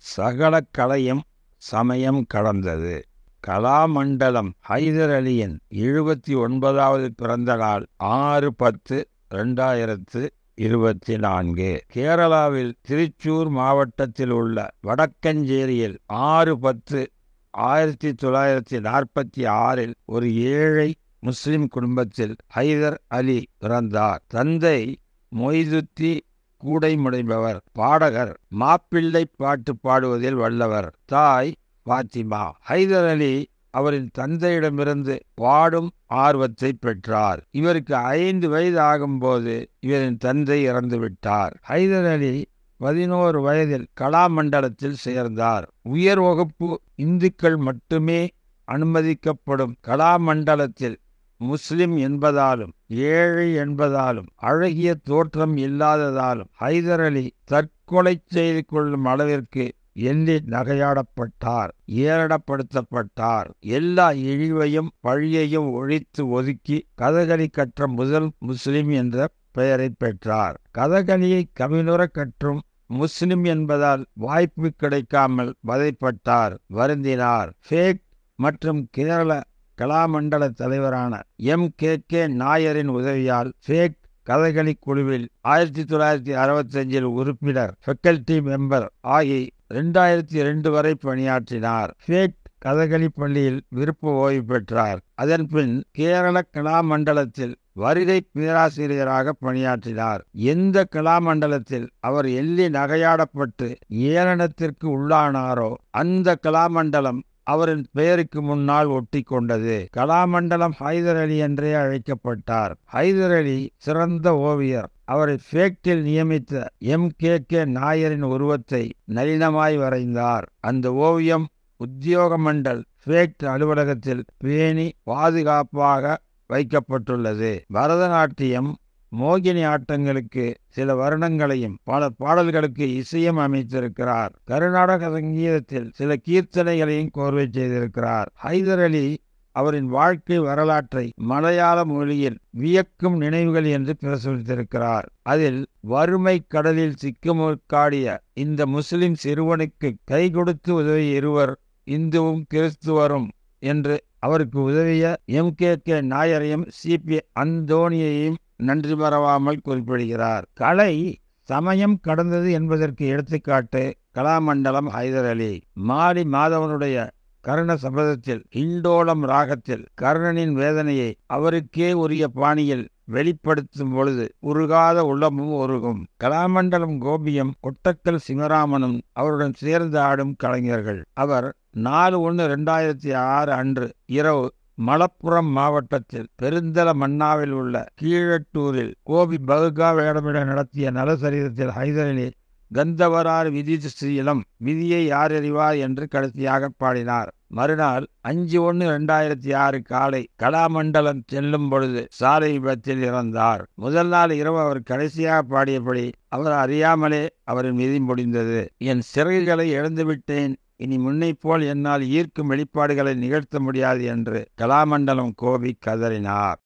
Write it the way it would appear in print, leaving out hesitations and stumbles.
சகல கலையும் சமயம் கடந்தது. கலாமண்டலம் ஹைதர் அலியின் 79வது பிறந்த நாள் 6/10/2024. கேரளாவில் திருச்சூர் மாவட்டத்தில் உள்ள வடக்கஞ்சேரியில் 6/10/1946 ஒரு ஏழை முஸ்லிம் குடும்பத்தில் ஹைதர் அலி பிறந்தார். தந்தை மொய்துத்தி கூடைமுடைபவர், பாடகர், மாப்பிள்ளை பாட்டு பாடுவதில் வல்லவர். தாய் பாத்திமா. ஹைதர் அலி அவரின் தந்தையிடமிருந்து பாடும் ஆர்வத்தை பெற்றார். இவருக்கு 5 வயது ஆகும்போது இவரின் தந்தை இறந்துவிட்டார். ஹைதர் அலி 11 வயதில் கலாமண்டலத்தில் சேர்ந்தார். உயர் வகுப்பு இந்துக்கள் மட்டுமே அனுமதிக்கப்படும் கலாமண்டலத்தில் முஸ்லிம் என்பதாலும் ஏழை என்பதாலும் அழகிய தோற்றம் இல்லாததாலும் ஹைதர் அலி தற்கொலை செய்து கொள்ளும் அளவிற்கு எள்ளி நகையாடப்பட்டார், ஏளனப்படுத்தப்பட்டார். எல்லா இழிவையும் பழியையும் ஒழித்து ஒதுக்கி கதகளி கற்ற முதல் முஸ்லிம் என்ற பெயரை பெற்றார். கதகளியை கவினுற கற்றும் முஸ்லிம் என்பதால் வாய்ப்பு கிடைக்காமல் வதைப்பட்டார், வருந்தினார். ஃபேக் மற்றும் கேரள கலாமண்டல தலைவரான MKK நாயரின் உதவியால் ஃபேக் கதகளி குழுவில் 1965 உறுப்பினர், ஃபெக்கல்டி மெம்பர் ஆகி 2002 வரை பணியாற்றினார். ஃபேக் கதகளி பள்ளியில் விருப்ப ஓய்வு பெற்றார். அதன்பின் கேரள கலாமண்டலத்தில் வருகை பேராசிரியராக பணியாற்றினார். எந்த கலாமண்டலத்தில் அவர் எள்ளி நகையாடப்பட்டு ஏளனத்திற்கு உள்ளானாரோ அந்த கலாமண்டலம் அவரின் பெயருக்கு முன்னால் ஒட்டி கொண்டது. கலாமண்டலம் ஹைதர் அலி என்றே அழைக்கப்பட்டார். ஹைதர் அலி சிறந்த ஓவியர். அவரை ஃபேக்டில் நியமித்த MKK நாயரின் உருவத்தை நளினமாய் வரைந்தார். அந்த ஓவியம் உத்தியோக மண்டல் ஃபேக்ட் அலுவலகத்தில் பேணி பாதுகாப்பாக வைக்கப்பட்டுள்ளது. பரதநாட்டியம், மோகினி ஆட்டங்களுக்கு சில வருணங்களையும் பல பாடல்களுக்கு இசையும் அமைத்திருக்கிறார். கர்நாடக சங்கீதத்தில் சில கீர்த்தனைகளையும் கோர்வை செய்திருக்கிறார். ஹைதர் அலி அவரின் வாழ்க்கை வரலாற்றை மலையாள மொழியில் வியக்கும் நினைவுகள் என்று பிரசுரித்திருக்கிறார். அதில் வறுமை கடலில் சிக்குமுக்காடிய இந்த முஸ்லிம் சிறுவனுக்கு கை கொடுத்து உதவிய இருவர் இந்துவும் கிறிஸ்துவரும் என்று அவருக்கு உதவிய MKK நாயரையும் CP அந்தோணியையும் நன்றி மறவாமல் குறிப்பிடுகிறார். கலை சமயம் கடந்தது என்பதற்கு எடுத்துக்காட்டு கலாமண்டலம் ஹைதர் அலி. மாலி மாதவனுடைய கர்ண சபதத்தில் இண்டோலம் ராகத்தில் கர்ணனின் வேதனையை அவருக்கே உரிய பாணியில் வெளிப்படுத்தும் பொழுது உருகாத உள்ளமும் உருகும். கலாமண்டலம் கோபியம், கொட்டக்கல் சிவராமனும் அவருடன் சேர்ந்து ஆடும் கலைஞர்கள். அவர் 4/1/2006 அன்று இரவு மலப்புரம் மாவட்டத்தில் பெருந்தல மன்னாவில் உள்ள கீழட்டூரில் கோபி பகுகா வேடமிட நடத்திய நலசரீரத்தில் ஹைதர் அலி கந்தவரார் விதி சீலம் விதியை யார் அறிவார் என்று கடைசியாக பாடினார். மறுநாள் 5/1/2006 காலை கலாமண்டலம் செல்லும் பொழுது சாலை விபத்தில் இறந்தார். முதல் நாள் இரவு அவர் கடைசியாக பாடியபடி அவர் அறியாமலே அவரின் விதி முடிந்தது. என் சிறகுகளை இழந்துவிட்டேன், இனி முன்னை போல் என்னால் ஈர்க்கும் வெளிப்பாடுகளை நிகழ்த்த முடியாது என்று கலாமண்டலம் கோபி கதறினார்.